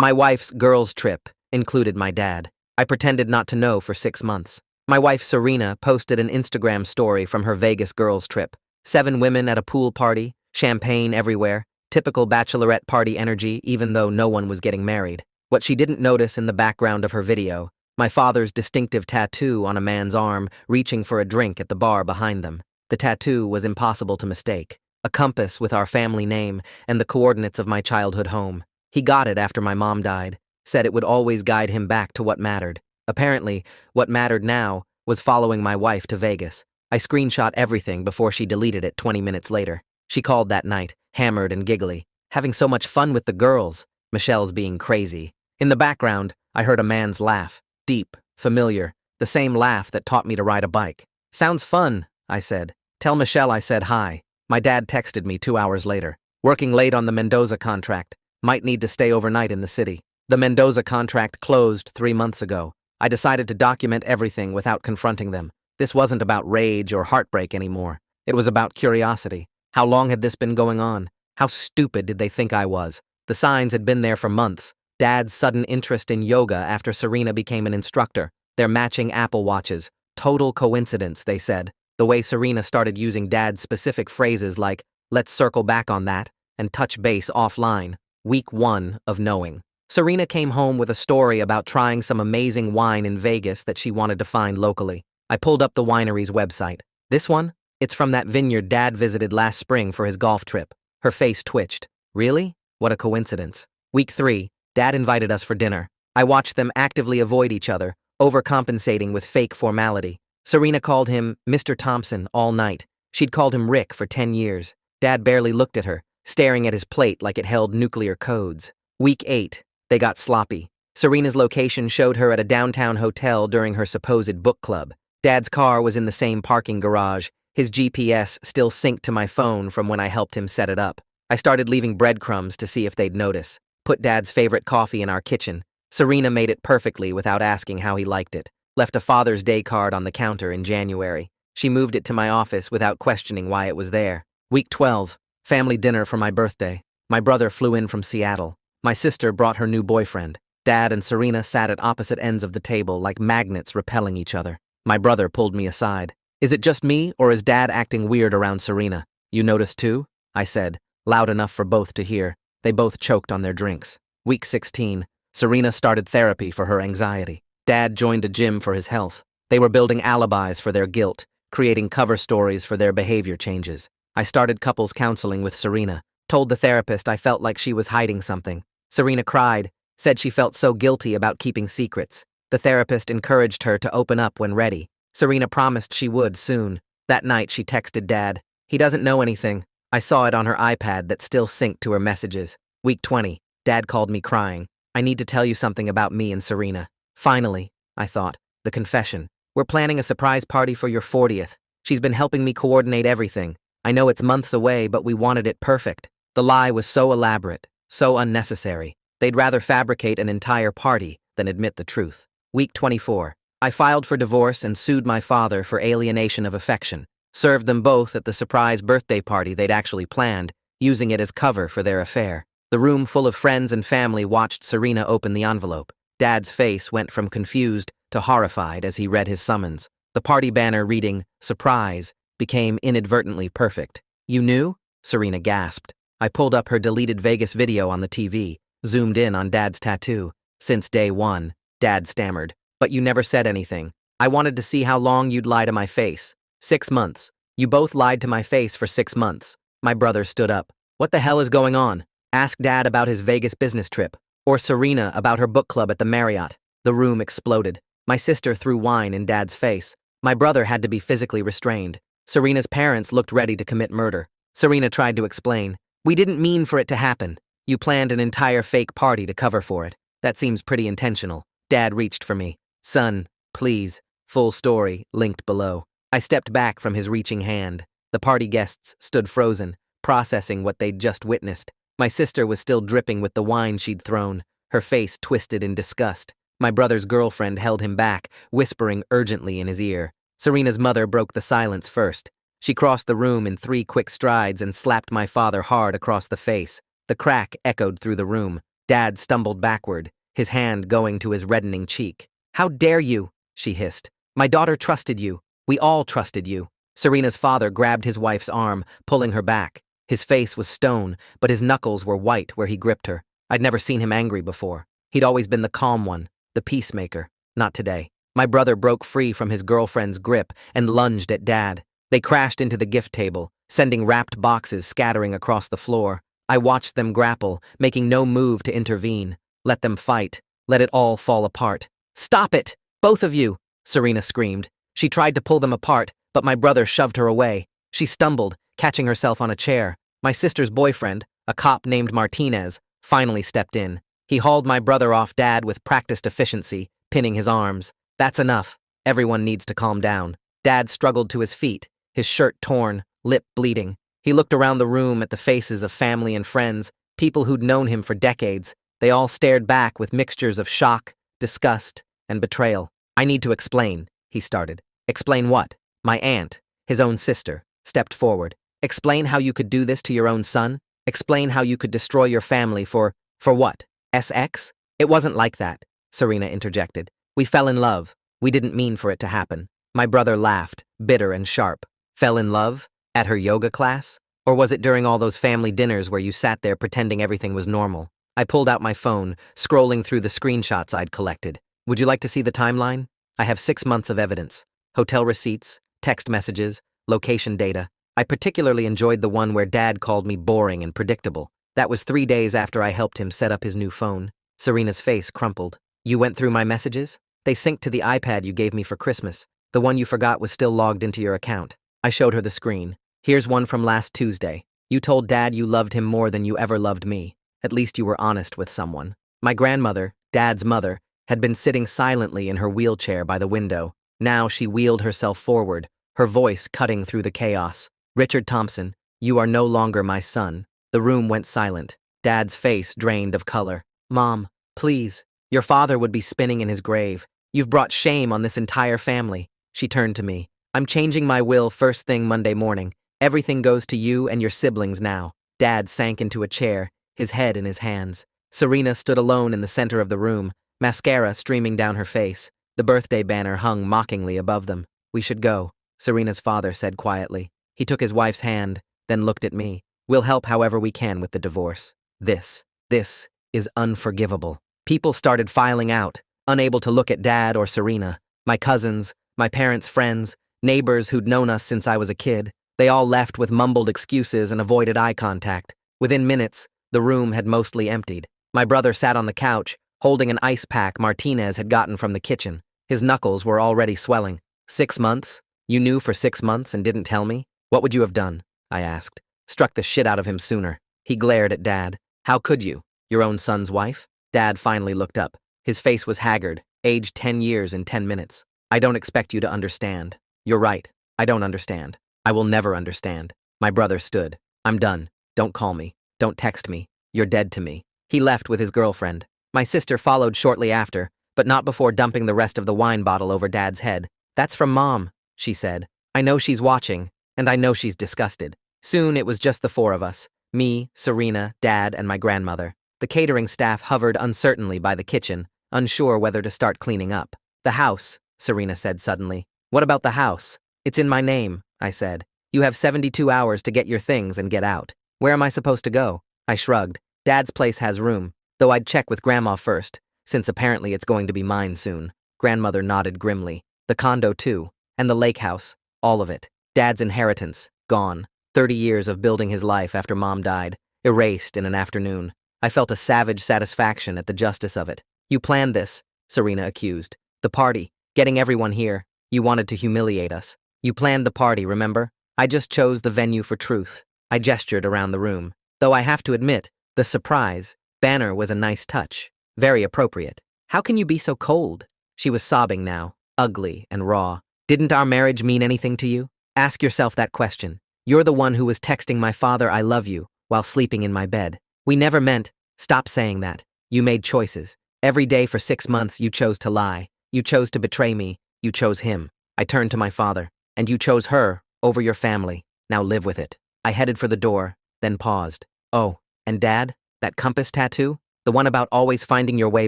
My wife's girls' trip included my dad. I pretended not to know for 6 months. My wife, Serena, posted an Instagram story from her Vegas girls' trip. 7 women at a pool party, champagne everywhere, typical bachelorette party energy even though no one was getting married. What she didn't notice in the background of her video, my father's distinctive tattoo on a man's arm reaching for a drink at the bar behind them. The tattoo was impossible to mistake. A compass with our family name and the coordinates of my childhood home. He got it after my mom died, said it would always guide him back to what mattered. Apparently, what mattered now was following my wife to Vegas. I screenshot everything before she deleted it 20 minutes later. She called that night, hammered and giggly, having so much fun with the girls, Michelle's being crazy. In the background, I heard a man's laugh, deep, familiar, the same laugh that taught me to ride a bike. Sounds fun, I said. Tell Michelle I said hi. My dad texted me 2 hours later. Working late on the Mendoza contract. Might need to stay overnight in the city. The Mendoza contract closed 3 months ago. I decided to document everything without confronting them. This wasn't about rage or heartbreak anymore. It was about curiosity. How long had this been going on? How stupid did they think I was? The signs had been there for months. Dad's sudden interest in yoga after Serena became an instructor. Their matching Apple Watches. Total coincidence, they said. The way Serena started using Dad's specific phrases like, let's circle back on that, and touch base offline. Week 1 of knowing. Serena came home with a story about trying some amazing wine in Vegas that she wanted to find locally. I pulled up the winery's website. This one? It's from that vineyard Dad visited last spring for his golf trip. Her face twitched. Really? What a coincidence. Week 3, Dad invited us for dinner. I watched them actively avoid each other, overcompensating with fake formality. Serena called him Mr. Thompson all night. She'd called him Rick for 10 years. Dad barely looked at her, staring at his plate like it held nuclear codes. Week 8, they got sloppy. Serena's location showed her at a downtown hotel during her supposed book club. Dad's car was in the same parking garage. His GPS still synced to my phone from when I helped him set it up. I started leaving breadcrumbs to see if they'd notice. Put Dad's favorite coffee in our kitchen. Serena made it perfectly without asking how he liked it. Left a Father's Day card on the counter in January. She moved it to my office without questioning why it was there. Week 12. Family dinner for my birthday. My brother flew in from Seattle. My sister brought her new boyfriend. Dad and Serena sat at opposite ends of the table like magnets repelling each other. My brother pulled me aside. Is it just me, or is Dad acting weird around Serena? You notice too? I said, loud enough for both to hear. They both choked on their drinks. Week 16. Serena started therapy for her anxiety. Dad joined a gym for his health. They were building alibis for their guilt, creating cover stories for their behavior changes. I started couples counseling with Serena, told the therapist I felt like she was hiding something. Serena cried, said she felt so guilty about keeping secrets. The therapist encouraged her to open up when ready. Serena promised she would soon. That night she texted Dad. He doesn't know anything. I saw it on her iPad that still synced to her messages. Week 20. Dad called me crying. I need to tell you something about me and Serena. Finally, I thought, the confession. We're planning a surprise party for your 40th. She's been helping me coordinate everything. I know it's months away, but we wanted it perfect. The lie was so elaborate, so unnecessary. They'd rather fabricate an entire party than admit the truth. Week 24. I filed for divorce and sued my father for alienation of affection. Served them both at the surprise birthday party they'd actually planned, using it as cover for their affair. The room full of friends and family watched Serena open the envelope. Dad's face went from confused to horrified as he read his summons. The party banner reading, "Surprise," became inadvertently perfect. You knew? Serena gasped. I pulled up her deleted Vegas video on the TV, zoomed in on Dad's tattoo. Since day 1, Dad stammered. But you never said anything. I wanted to see how long you'd lie to my face. 6 months. You both lied to my face for 6 months. My brother stood up. What the hell is going on? Ask Dad about his Vegas business trip. Or Serena about her book club at the Marriott. The room exploded. My sister threw wine in Dad's face. My brother had to be physically restrained. Serena's parents looked ready to commit murder. Serena tried to explain. We didn't mean for it to happen. You planned an entire fake party to cover for it. That seems pretty intentional. Dad reached for me. Son, please. Full story, linked below. I stepped back from his reaching hand. The party guests stood frozen, processing what they'd just witnessed. My sister was still dripping with the wine she'd thrown, her face twisted in disgust. My brother's girlfriend held him back, whispering urgently in his ear. Serena's mother broke the silence first. She crossed the room in 3 quick strides and slapped my father hard across the face. The crack echoed through the room. Dad stumbled backward, his hand going to his reddening cheek. "How dare you?" she hissed. "My daughter trusted you. We all trusted you." Serena's father grabbed his wife's arm, pulling her back. His face was stone, but his knuckles were white where he gripped her. I'd never seen him angry before. He'd always been the calm one, the peacemaker. Not today. My brother broke free from his girlfriend's grip and lunged at Dad. They crashed into the gift table, sending wrapped boxes scattering across the floor. I watched them grapple, making no move to intervene. Let them fight. Let it all fall apart. "Stop it! Both of you!" Serena screamed. She tried to pull them apart, but my brother shoved her away. She stumbled, catching herself on a chair. My sister's boyfriend, a cop named Martinez, finally stepped in. He hauled my brother off Dad with practiced efficiency, pinning his arms. "That's enough. Everyone needs to calm down." Dad struggled to his feet, his shirt torn, lip bleeding. He looked around the room at the faces of family and friends, people who'd known him for decades. They all stared back with mixtures of shock, disgust, and betrayal. "I need to explain," he started. "Explain what?" My aunt, his own sister, stepped forward. "Explain how you could do this to your own son? Explain how you could destroy your family for what? SX? It wasn't like that," Serena interjected. "We fell in love. We didn't mean for it to happen." My brother laughed, bitter and sharp. "Fell in love? At her yoga class? Or was it during all those family dinners where you sat there pretending everything was normal?" I pulled out my phone, scrolling through the screenshots I'd collected. "Would you like to see the timeline? I have 6 months of evidence. Hotel receipts, text messages, location data. I particularly enjoyed the one where Dad called me boring and predictable. That was 3 days after I helped him set up his new phone." Serena's face crumpled. "You went through my messages? They synced to the iPad you gave me for Christmas. The one you forgot was still logged into your account." I showed her the screen. "Here's one from last Tuesday. You told Dad you loved him more than you ever loved me. At least you were honest with someone." My grandmother, Dad's mother, had been sitting silently in her wheelchair by the window. Now she wheeled herself forward, her voice cutting through the chaos. "Richard Thompson, you are no longer my son." The room went silent. Dad's face drained of color. "Mom, please. Your father would be spinning in his grave. You've brought shame on this entire family." She turned to me. "I'm changing my will first thing Monday morning. Everything goes to you and your siblings now." Dad sank into a chair, his head in his hands. Serena stood alone in the center of the room, mascara streaming down her face. The birthday banner hung mockingly above them. "We should go," Serena's father said quietly. He took his wife's hand, then looked at me. "We'll help however we can with the divorce. This is unforgivable." People started filing out, unable to look at Dad or Serena. My cousins, my parents' friends, neighbors who'd known us since I was a kid. They all left with mumbled excuses and avoided eye contact. Within minutes, the room had mostly emptied. My brother sat on the couch, holding an ice pack Martinez had gotten from the kitchen. His knuckles were already swelling. 6 months? You knew for 6 months and didn't tell me? What would you have done? I asked. Struck the shit out of him sooner. He glared at Dad. How could you? Your own son's wife? Dad finally looked up. His face was haggard, aged 10 years in 10 minutes. I don't expect you to understand. You're right. I don't understand. I will never understand. My brother stood. I'm done. Don't call me. Don't text me. You're dead to me. He left with his girlfriend. My sister followed shortly after, but not before dumping the rest of the wine bottle over Dad's head. That's from Mom, she said. I know she's watching, and I know she's disgusted. Soon it was just the 4 of us. Me, Serena, Dad, and my grandmother. The catering staff hovered uncertainly by the kitchen, unsure whether to start cleaning up. The house, Serena said suddenly. What about the house? It's in my name, I said. You have 72 hours to get your things and get out. Where am I supposed to go? I shrugged. Dad's place has room, though I'd check with Grandma first, since apparently it's going to be mine soon. Grandmother nodded grimly. The condo too, and the lake house, all of it. Dad's inheritance, gone. 30 years of building his life after Mom died, erased in an afternoon. I felt a savage satisfaction at the justice of it. You planned this, Serena accused. The party, getting everyone here. You wanted to humiliate us. You planned the party, remember? I just chose the venue for truth. I gestured around the room. Though I have to admit, the surprise banner was a nice touch. Very appropriate. How can you be so cold? She was sobbing now, ugly and raw. Didn't our marriage mean anything to you? Ask yourself that question. You're the one who was texting my father I love you while sleeping in my bed. We never meant. Stop saying that. You made choices. Every day for 6 months you chose to lie. You chose to betray me. You chose him. I turned to my father. And you chose her over your family. Now live with it. I headed for the door, then paused. Oh, and Dad? That compass tattoo? The one about always finding your way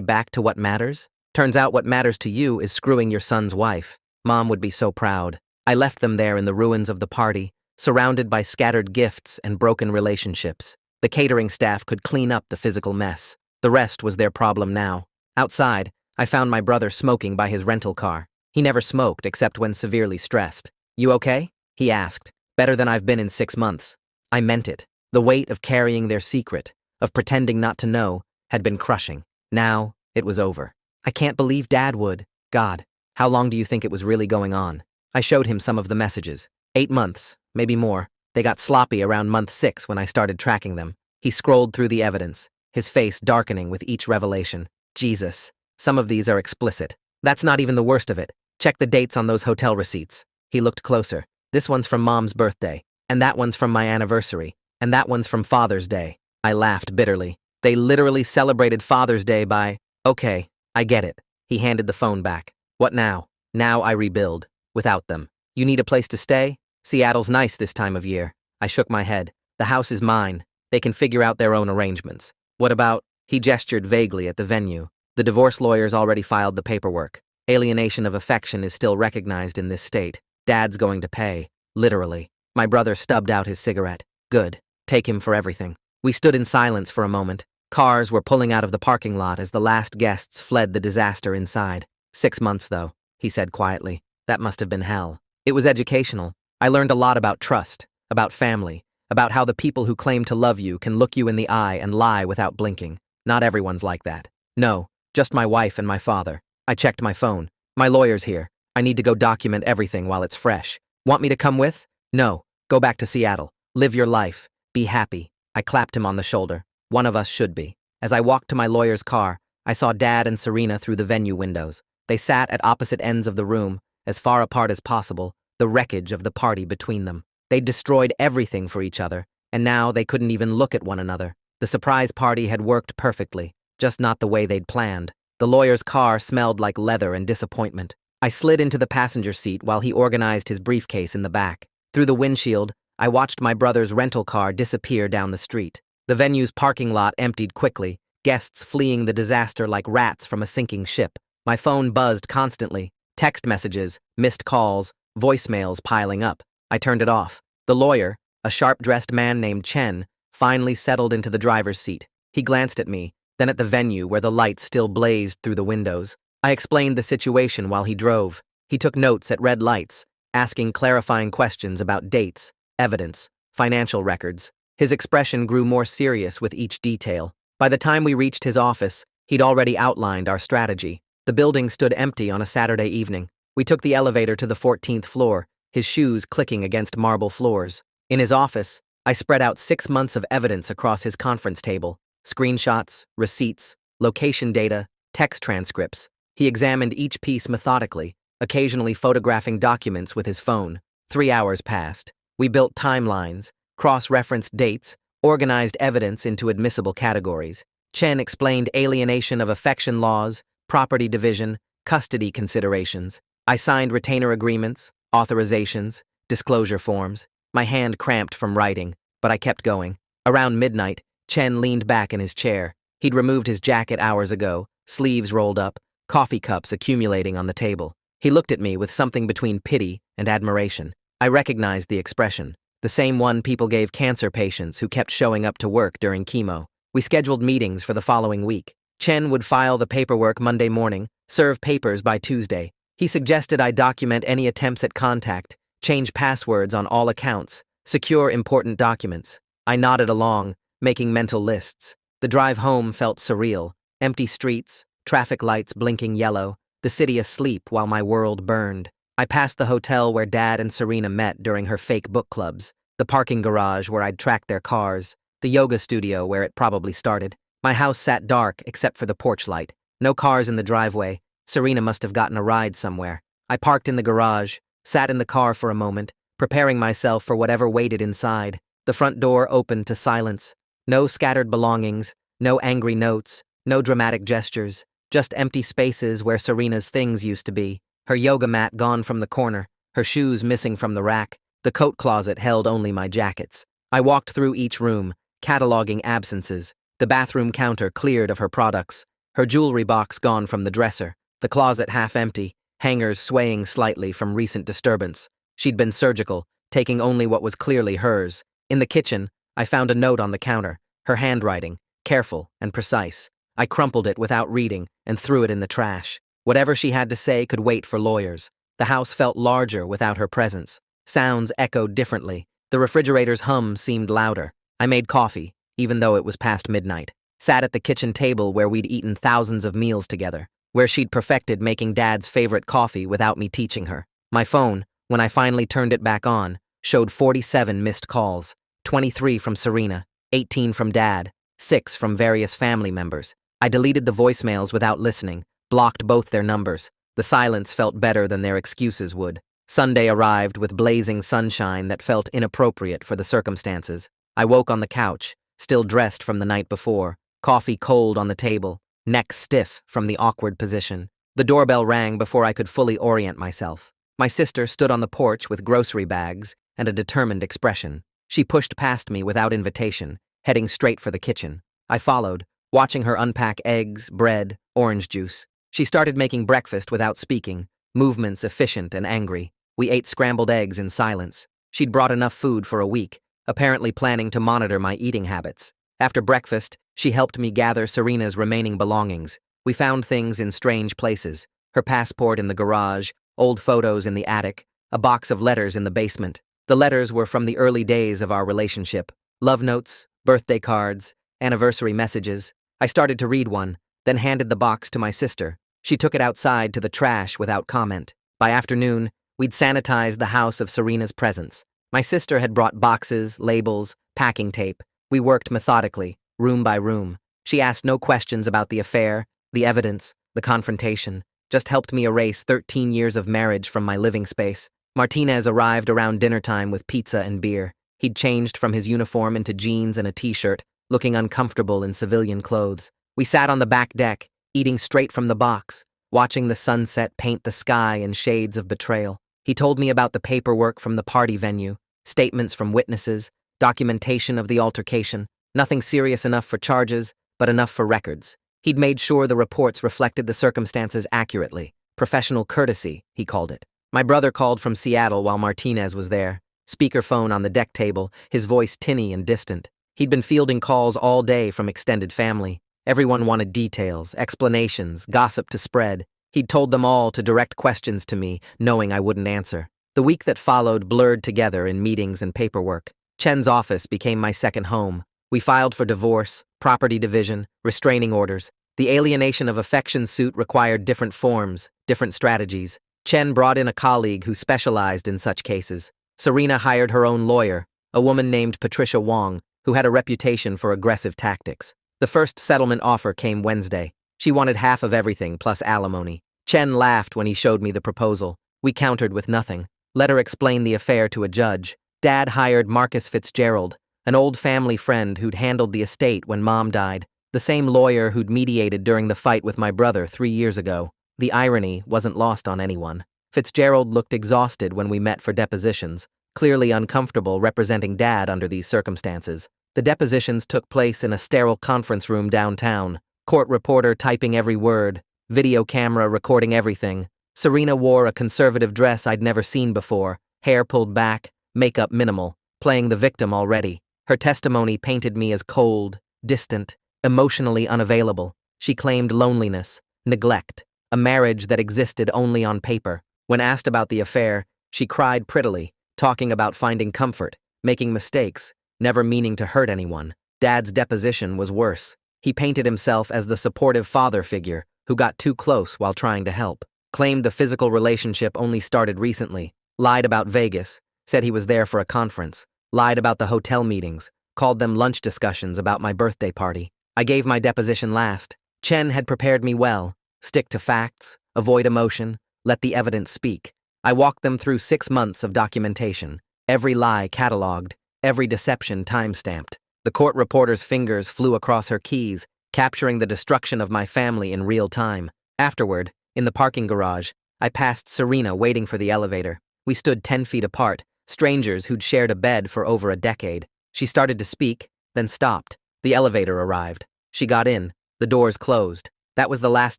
back to what matters? Turns out what matters to you is screwing your son's wife. Mom would be so proud. I left them there in the ruins of the party, surrounded by scattered gifts and broken relationships. The catering staff could clean up the physical mess. The rest was their problem now. Outside, I found my brother smoking by his rental car. He never smoked except when severely stressed. "You okay?" he asked. "Better than I've been in 6 months." I meant it. The weight of carrying their secret, of pretending not to know, had been crushing. Now, it was over. I can't believe Dad would. God, how long do you think it was really going on? I showed him some of the messages. 8 months, maybe more. They got sloppy around month 6 when I started tracking them. He scrolled through the evidence, his face darkening with each revelation. Jesus, some of these are explicit. That's not even the worst of it. Check the dates on those hotel receipts. He looked closer. This one's from Mom's birthday, and that one's from my anniversary, and that one's from Father's Day. I laughed bitterly. They literally celebrated Father's Day by, okay, I get it. He handed the phone back. What now? Now I rebuild. Without them. You need a place to stay? Seattle's nice this time of year. I shook my head. The house is mine. They can figure out their own arrangements. What about? He gestured vaguely at the venue. The divorce lawyers already filed the paperwork. Alienation of affection is still recognized in this state. Dad's going to pay. Literally. My brother stubbed out his cigarette. Good. Take him for everything. We stood in silence for a moment. Cars were pulling out of the parking lot as the last guests fled the disaster inside. 6 months, though, he said quietly. That must have been hell. It was educational. I learned a lot about trust, about family, about how the people who claim to love you can look you in the eye and lie without blinking. Not everyone's like that. No, just my wife and my father. I checked my phone. My lawyer's here. I need to go document everything while it's fresh. Want me to come with? No. Go back to Seattle. Live your life. Be happy. I clapped him on the shoulder. One of us should be. As I walked to my lawyer's car, I saw Dad and Serena through the venue windows. They sat at opposite ends of the room, as far apart as possible, the wreckage of the party between them. They'd destroyed everything for each other, and now they couldn't even look at one another. The surprise party had worked perfectly, just not the way they'd planned. The lawyer's car smelled like leather and disappointment. I slid into the passenger seat while he organized his briefcase in the back. Through the windshield, I watched my brother's rental car disappear down the street. The venue's parking lot emptied quickly, guests fleeing the disaster like rats from a sinking ship. My phone buzzed constantly. Text messages, missed calls, voicemails piling up. I turned it off. The lawyer, a sharp-dressed man named Chen, finally settled into the driver's seat. He glanced at me, then at the venue where the lights still blazed through the windows. I explained the situation while he drove. He took notes at red lights, asking clarifying questions about dates, evidence, financial records. His expression grew more serious with each detail. By the time we reached his office, he'd already outlined our strategy. The building stood empty on a Saturday evening. We took the elevator to the 14th floor, his shoes clicking against marble floors. In his office, I spread out 6 months of evidence across his conference table. Screenshots, receipts, location data, text transcripts. He examined each piece methodically, occasionally photographing documents with his phone. 3 hours passed. We built timelines, cross-referenced dates, organized evidence into admissible categories. Chen explained alienation of affection laws, property division, custody considerations. I signed retainer agreements, authorizations, disclosure forms. My hand cramped from writing, but I kept going. Around midnight, Chen leaned back in his chair. He'd removed his jacket hours ago, sleeves rolled up, coffee cups accumulating on the table. He looked at me with something between pity and admiration. I recognized the expression, the same one people gave cancer patients who kept showing up to work during chemo. We scheduled meetings for the following week. Chen would file the paperwork Monday morning, serve papers by Tuesday. He suggested I document any attempts at contact, change passwords on all accounts, secure important documents. I nodded along, making mental lists. The drive home felt surreal. Empty streets, traffic lights blinking yellow, the city asleep while my world burned. I passed the hotel where Dad and Serena met during her fake book clubs, the parking garage where I'd tracked their cars, the yoga studio where it probably started. My house sat dark except for the porch light. No cars in the driveway. Serena must have gotten a ride somewhere. I parked in the garage, sat in the car for a moment, preparing myself for whatever waited inside. The front door opened to silence. No scattered belongings, no angry notes, no dramatic gestures, just empty spaces where Serena's things used to be. Her yoga mat gone from the corner, her shoes missing from the rack. The coat closet held only my jackets. I walked through each room, cataloging absences, The bathroom counter cleared of her products, her jewelry box gone from the dresser, the closet half empty, hangers swaying slightly from recent disturbance. She'd been surgical, taking only what was clearly hers. In the kitchen, I found a note on the counter, her handwriting, careful and precise. I crumpled it without reading and threw it in the trash. Whatever she had to say could wait for lawyers. The house felt larger without her presence. Sounds echoed differently. The refrigerator's hum seemed louder. I made coffee, even though it was past midnight. Sat at the kitchen table where we'd eaten thousands of meals together, where she'd perfected making Dad's favorite coffee without me teaching her. My phone, when I finally turned it back on, showed 47 missed calls, 23 from Serena, 18 from Dad, 6 from various family members. I deleted the voicemails without listening, blocked both their numbers. The silence felt better than their excuses would. Sunday arrived with blazing sunshine that felt inappropriate for the circumstances. I woke on the couch, still dressed from the night before, coffee cold on the table, neck stiff from the awkward position. The doorbell rang before I could fully orient myself. My sister stood on the porch with grocery bags and a determined expression. She pushed past me without invitation, heading straight for the kitchen. I followed, watching her unpack eggs, bread, orange juice. She started making breakfast without speaking, movements efficient and angry. We ate scrambled eggs in silence. She'd brought enough food for a week, apparently planning to monitor my eating habits. After breakfast, she helped me gather Serena's remaining belongings. We found things in strange places: her passport in the garage, old photos in the attic, a box of letters in the basement. The letters were from the early days of our relationship. Love notes, birthday cards, anniversary messages. I started to read one, then handed the box to my sister. She took it outside to the trash without comment. By afternoon, we'd sanitized the house of Serena's presence. My sister had brought boxes, labels, packing tape. We worked methodically, room by room. She asked no questions about the affair, the evidence, the confrontation, just helped me erase 13 years of marriage from my living space. Martinez arrived around dinner time with pizza and beer. He'd changed from his uniform into jeans and a t-shirt, looking uncomfortable in civilian clothes. We sat on the back deck, eating straight from the box, watching the sunset paint the sky in shades of betrayal. He told me about the paperwork from the party venue, statements from witnesses, documentation of the altercation. Nothing serious enough for charges, but enough for records. He'd made sure the reports reflected the circumstances accurately. Professional courtesy, he called it. My brother called from Seattle while Martinez was there. Speakerphone on the deck table, his voice tinny and distant. He'd been fielding calls all day from extended family. Everyone wanted details, explanations, gossip to spread. He'd told them all to direct questions to me, knowing I wouldn't answer. The week that followed blurred together in meetings and paperwork. Chen's office became my second home. We filed for divorce, property division, restraining orders. The alienation of affection suit required different forms, different strategies. Chen brought in a colleague who specialized in such cases. Serena hired her own lawyer, a woman named Patricia Wong, who had a reputation for aggressive tactics. The first settlement offer came Wednesday. She wanted half of everything plus alimony. Chen laughed when he showed me the proposal. We countered with nothing. Let her explain the affair to a judge. Dad hired Marcus Fitzgerald, an old family friend who'd handled the estate when Mom died, the same lawyer who'd mediated during the fight with my brother 3 years ago. The irony wasn't lost on anyone. Fitzgerald looked exhausted when we met for depositions, clearly uncomfortable representing Dad under these circumstances. The depositions took place in a sterile conference room downtown, court reporter typing every word, video camera recording everything. Serena wore a conservative dress I'd never seen before, hair pulled back, makeup minimal, playing the victim already. Her testimony painted me as cold, distant, emotionally unavailable. She claimed loneliness, neglect, a marriage that existed only on paper. When asked about the affair, she cried prettily, talking about finding comfort, making mistakes, never meaning to hurt anyone. Dad's deposition was worse. He painted himself as the supportive father figure who got too close while trying to help, claimed the physical relationship only started recently, lied about Vegas, said he was there for a conference, lied about the hotel meetings, called them lunch discussions about my birthday party. I gave my deposition last. Chen had prepared me well. Stick to facts, avoid emotion, let the evidence speak. I walked them through 6 months of documentation, every lie cataloged, every deception time-stamped. The court reporter's fingers flew across her keys, capturing the destruction of my family in real time. Afterward, in the parking garage, I passed Serena waiting for the elevator. We stood 10 feet apart, strangers who'd shared a bed for over a decade. She started to speak, then stopped. The elevator arrived. She got in. The doors closed. That was the last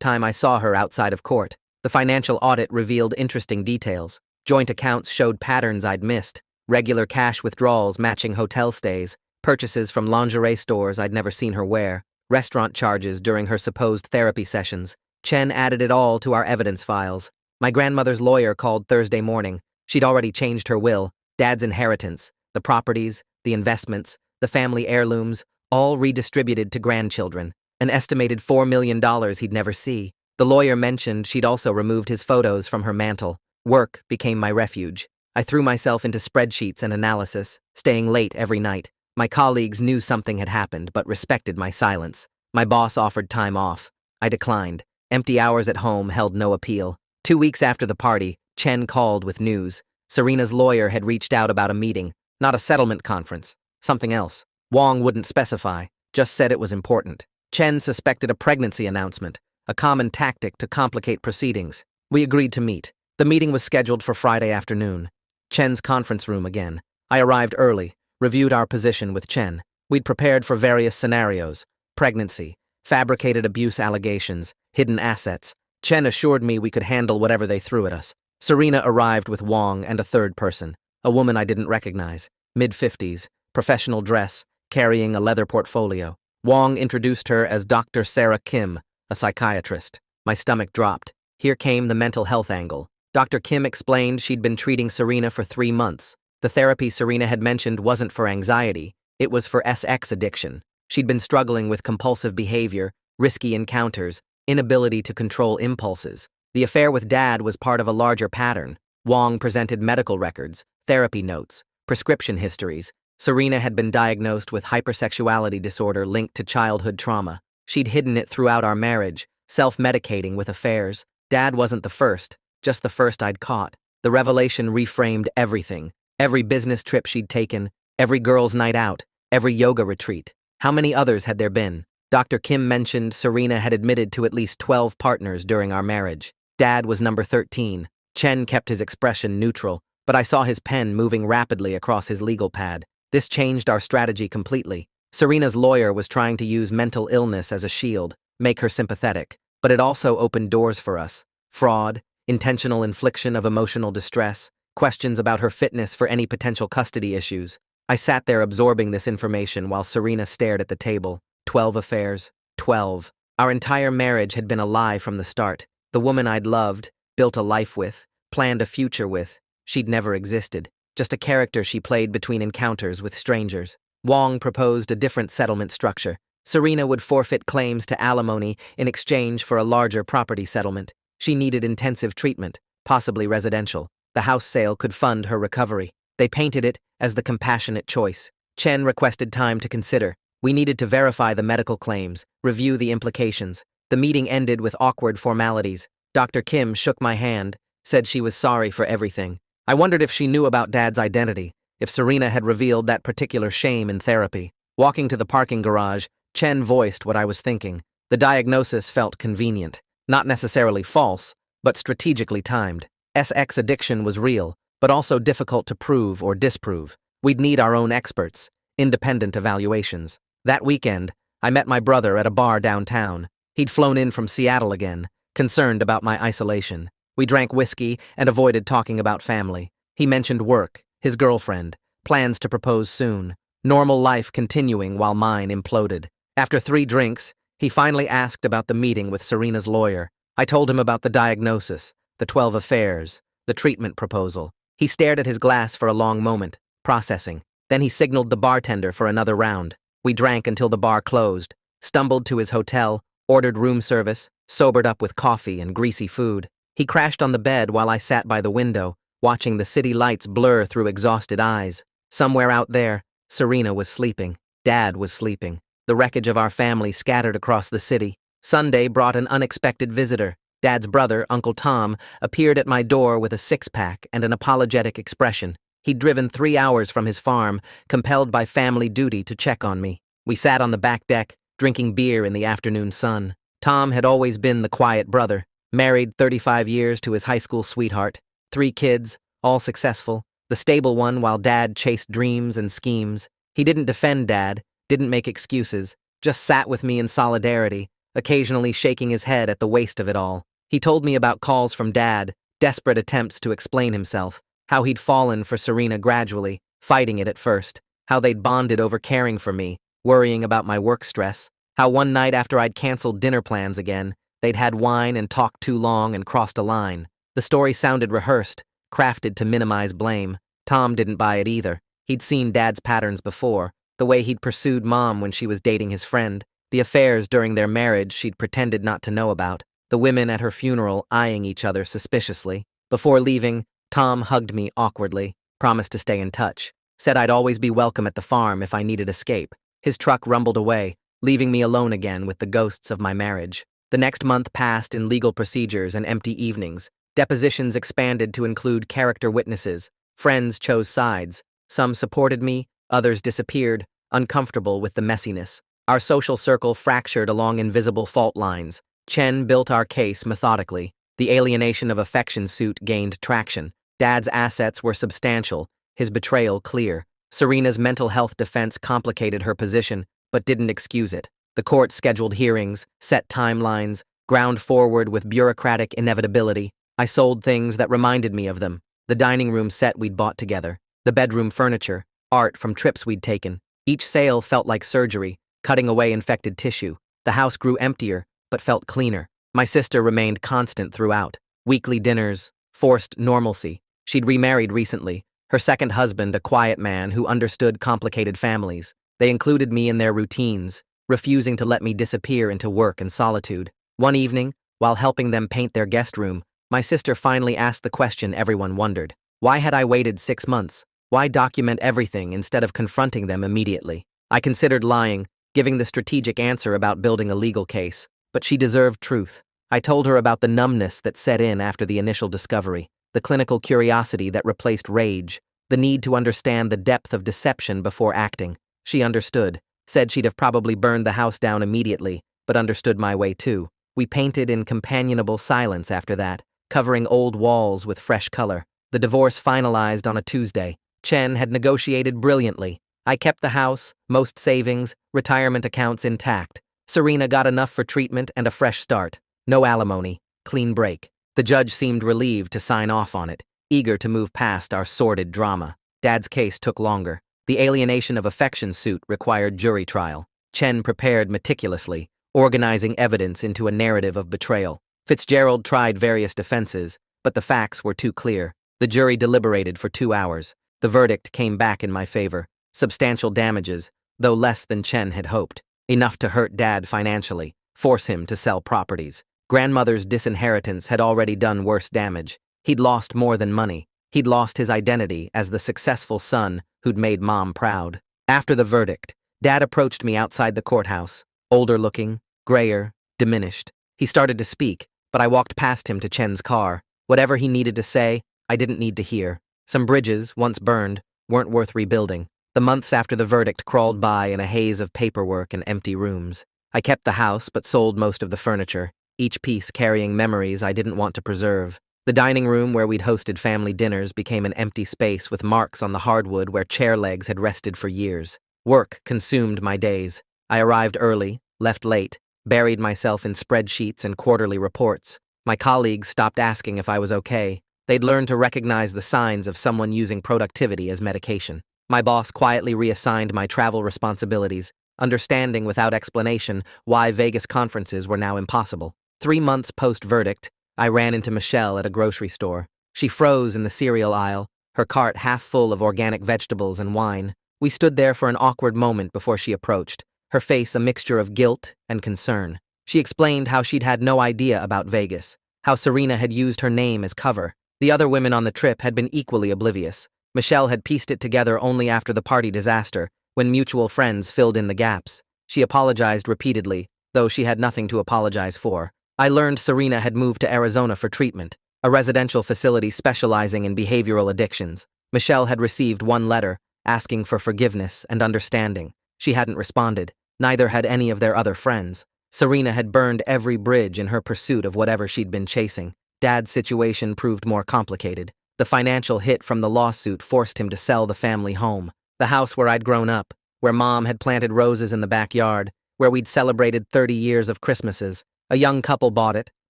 time I saw her outside of court. The financial audit revealed interesting details. Joint accounts showed patterns I'd missed. Regular cash withdrawals matching hotel stays, purchases from lingerie stores I'd never seen her wear, restaurant charges during her supposed therapy sessions. Chen added it all to our evidence files. My grandmother's lawyer called Thursday morning. She'd already changed her will, Dad's inheritance, the properties, the investments, the family heirlooms, all redistributed to grandchildren. An estimated $4 million he'd never see. The lawyer mentioned she'd also removed his photos from her mantle. Work became my refuge. I threw myself into spreadsheets and analysis, staying late every night. My colleagues knew something had happened but respected my silence. My boss offered time off. I declined. Empty hours at home held no appeal. 2 weeks after the party, Chen called with news. Serena's lawyer had reached out about a meeting, not a settlement conference, something else. Wong wouldn't specify, just said it was important. Chen suspected a pregnancy announcement, a common tactic to complicate proceedings. We agreed to meet. The meeting was scheduled for Friday afternoon. Chen's conference room again. I arrived early, reviewed our position with Chen. We'd prepared for various scenarios: pregnancy, fabricated abuse allegations, hidden assets. Chen assured me we could handle whatever they threw at us. Serena arrived with Wong and a third person, a woman I didn't recognize, mid-50s, professional dress, carrying a leather portfolio. Wong introduced her as Dr. Sarah Kim, a psychiatrist. My stomach dropped. Here came the mental health angle. Dr. Kim explained she'd been treating Serena for 3 months. The therapy Serena had mentioned wasn't for anxiety, it was for SX addiction. She'd been struggling with compulsive behavior, risky encounters, inability to control impulses. The affair with Dad was part of a larger pattern. Wong presented medical records, therapy notes, prescription histories. Serena had been diagnosed with hypersexuality disorder linked to childhood trauma. She'd hidden it throughout our marriage, self-medicating with affairs. Dad wasn't the first, just the first I'd caught. The revelation reframed everything. Every business trip she'd taken, every girls' night out, every yoga retreat. How many others had there been? Dr. Kim mentioned Serena had admitted to at least 12 partners during our marriage. Dad was number 13. Chen kept his expression neutral, but I saw his pen moving rapidly across his legal pad. This changed our strategy completely. Serena's lawyer was trying to use mental illness as a shield, make her sympathetic, but it also opened doors for us. Fraud, intentional infliction of emotional distress, questions about her fitness for any potential custody issues. I sat there absorbing this information while Serena stared at the table. 12 affairs. 12. Our entire marriage had been a lie from the start. The woman I'd loved, built a life with, planned a future with, she'd never existed. Just a character she played between encounters with strangers. Wong proposed a different settlement structure. Serena would forfeit claims to alimony in exchange for a larger property settlement. She needed intensive treatment, possibly residential. The house sale could fund her recovery. They painted it as the compassionate choice. Chen requested time to consider. We needed to verify the medical claims, review the implications. The meeting ended with awkward formalities. Dr. Kim shook my hand, said she was sorry for everything. I wondered if she knew about Dad's identity, if Serena had revealed that particular shame in therapy. Walking to the parking garage, Chen voiced what I was thinking. The diagnosis felt convenient, not necessarily false, but strategically timed. SX addiction was real, but also difficult to prove or disprove. We'd need our own experts, independent evaluations. That weekend, I met my brother at a bar downtown. He'd flown in from Seattle again, concerned about my isolation. We drank whiskey and avoided talking about family. He mentioned work, his girlfriend, plans to propose soon. Normal life continuing while mine imploded. After 3 drinks, he finally asked about the meeting with Serena's lawyer. I told him about the diagnosis, the 12 affairs, the treatment proposal. He stared at his glass for a long moment, processing. Then he signaled the bartender for another round. We drank until the bar closed, stumbled to his hotel, ordered room service, sobered up with coffee and greasy food. He crashed on the bed while I sat by the window, watching the city lights blur through exhausted eyes. Somewhere out there, Serena was sleeping. Dad was sleeping. The wreckage of our family scattered across the city. Sunday brought an unexpected visitor. Dad's brother, Uncle Tom, appeared at my door with a 6-pack and an apologetic expression. He'd driven 3 hours from his farm, compelled by family duty to check on me. We sat on the back deck, drinking beer in the afternoon sun. Tom had always been the quiet brother, married 35 years to his high school sweetheart, 3 kids, all successful, the stable one while Dad chased dreams and schemes. He didn't defend Dad, didn't make excuses, just sat with me in solidarity, occasionally shaking his head at the waste of it all. He told me about calls from Dad, desperate attempts to explain himself, how he'd fallen for Serena gradually, fighting it at first, how they'd bonded over caring for me, worrying about my work stress, how one night after I'd canceled dinner plans again, they'd had wine and talked too long and crossed a line. The story sounded rehearsed, crafted to minimize blame. Tom didn't buy it either. He'd seen Dad's patterns before, the way he'd pursued Mom when she was dating his friend, the affairs during their marriage she'd pretended not to know about, the women at her funeral eyeing each other suspiciously. Before leaving, Tom hugged me awkwardly, promised to stay in touch, said I'd always be welcome at the farm if I needed escape. His truck rumbled away, leaving me alone again with the ghosts of my marriage. The next month passed in legal procedures and empty evenings. Depositions expanded to include character witnesses. Friends chose sides. Some supported me, others disappeared, uncomfortable with the messiness. Our social circle fractured along invisible fault lines. Chen built our case methodically. The alienation of affection suit gained traction. Dad's assets were substantial, his betrayal clear. Serena's mental health defense complicated her position, but didn't excuse it. The court scheduled hearings, set timelines, ground forward with bureaucratic inevitability. I sold things that reminded me of them. The dining room set we'd bought together, the bedroom furniture, art from trips we'd taken. Each sale felt like surgery, cutting away infected tissue. The house grew emptier, but felt cleaner. My sister remained constant throughout. Weekly dinners, forced normalcy. She'd remarried recently. Her second husband, a quiet man who understood complicated families. They included me in their routines, refusing to let me disappear into work and solitude. One evening, while helping them paint their guest room, my sister finally asked the question everyone wondered. Why had I waited 6 months? Why document everything instead of confronting them immediately? I considered lying, giving the strategic answer about building a legal case, but she deserved truth. I told her about the numbness that set in after the initial discovery, the clinical curiosity that replaced rage, the need to understand the depth of deception before acting. She understood, said she'd have probably burned the house down immediately, but understood my way too. We painted in companionable silence after that, covering old walls with fresh color. The divorce finalized on a Tuesday. Chen had negotiated brilliantly. I kept the house, most savings, retirement accounts intact. Serena got enough for treatment and a fresh start. No alimony, clean break. The judge seemed relieved to sign off on it, eager to move past our sordid drama. Dad's case took longer. The alienation of affection suit required jury trial. Chen prepared meticulously, organizing evidence into a narrative of betrayal. Fitzgerald tried various defenses, but the facts were too clear. The jury deliberated for 2 hours. The verdict came back in my favor. Substantial damages, though less than Chen had hoped. Enough to hurt Dad financially, force him to sell properties. Grandmother's disinheritance had already done worse damage. He'd lost more than money. He'd lost his identity as the successful son who'd made Mom proud. After the verdict, Dad approached me outside the courthouse, older-looking, grayer, diminished. He started to speak, but I walked past him to Chen's car. Whatever he needed to say, I didn't need to hear. Some bridges, once burned, weren't worth rebuilding. The months after the verdict crawled by in a haze of paperwork and empty rooms. I kept the house but sold most of the furniture, each piece carrying memories I didn't want to preserve. The dining room where we'd hosted family dinners became an empty space with marks on the hardwood where chair legs had rested for years. Work consumed my days. I arrived early, left late, buried myself in spreadsheets and quarterly reports. My colleagues stopped asking if I was okay. They'd learned to recognize the signs of someone using productivity as medication. My boss quietly reassigned my travel responsibilities, understanding without explanation why Vegas conferences were now impossible. 3 months post-verdict, I ran into Michelle at a grocery store. She froze in the cereal aisle, her cart half full of organic vegetables and wine. We stood there for an awkward moment before she approached, her face a mixture of guilt and concern. She explained how she'd had no idea about Vegas, how Serena had used her name as cover. The other women on the trip had been equally oblivious. Michelle had pieced it together only after the party disaster, when mutual friends filled in the gaps. She apologized repeatedly, though she had nothing to apologize for. I learned Serena had moved to Arizona for treatment, a residential facility specializing in behavioral addictions. Michelle had received one letter, asking for forgiveness and understanding. She hadn't responded. Neither had any of their other friends. Serena had burned every bridge in her pursuit of whatever she'd been chasing. Dad's situation proved more complicated. The financial hit from the lawsuit forced him to sell the family home, the house where I'd grown up, where Mom had planted roses in the backyard, where we'd celebrated 30 years of Christmases. A young couple bought it,